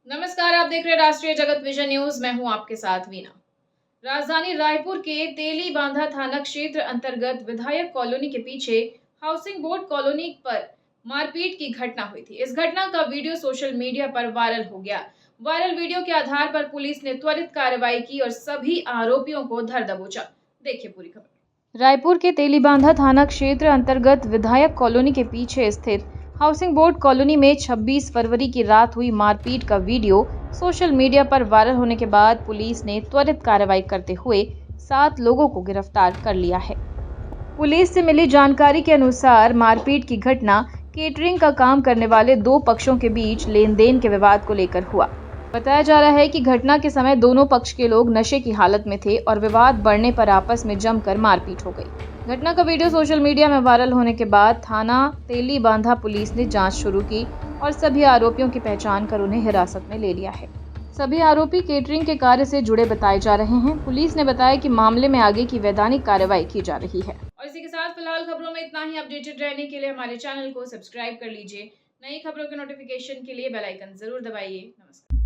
नमस्कार, आप देख रहे हैं राष्ट्रीय जगत विजन न्यूज। मैं हूं आपके साथ वीना। राजधानी रायपुर के तेली बांधा थाना क्षेत्र अंतर्गत विधायक कॉलोनी के पीछे हाउसिंग बोर्ड कॉलोनी पर मारपीट की घटना हुई थी। इस घटना का वीडियो सोशल मीडिया पर वायरल हो गया। वायरल वीडियो के आधार पर पुलिस ने त्वरित कार्रवाई की और सभी आरोपियों को धर दबोचा। देखिए पूरी खबर। रायपुर के तेलीबांधा थाना क्षेत्र अंतर्गत विधायक कॉलोनी के पीछे स्थित हाउसिंग बोर्ड कॉलोनी में 26 फरवरी की रात हुई मारपीट का वीडियो सोशल मीडिया पर वायरल होने के बाद पुलिस ने त्वरित कार्रवाई करते हुए 7 लोगों को गिरफ्तार कर लिया है। पुलिस से मिली जानकारी के अनुसार मारपीट की घटना केटरिंग का काम करने वाले 2 पक्षों के बीच लेन-देन के विवाद को लेकर हुआ। बताया जा रहा है कि घटना के समय दोनों पक्ष के लोग नशे की हालत में थे और विवाद बढ़ने पर आपस में जमकर मारपीट हो गई। घटना का वीडियो सोशल मीडिया में वायरल होने के बाद थाना तेलीबांधा पुलिस ने जांच शुरू की और सभी आरोपियों की पहचान कर उन्हें हिरासत में ले लिया है। सभी आरोपी केटरिंग के कार्य से जुड़े बताए जा रहे हैं। पुलिस ने बताया कि मामले में आगे की वैधानिक कार्रवाई की जा रही है। और इसी के साथ फिलहाल खबरों में इतना ही। अपडेटेड रहने के लिए हमारे चैनल को सब्सक्राइब कर लीजिए। नई खबरों के नोटिफिकेशन के लिए बेल आइकन जरूर दबाइए। नमस्कार।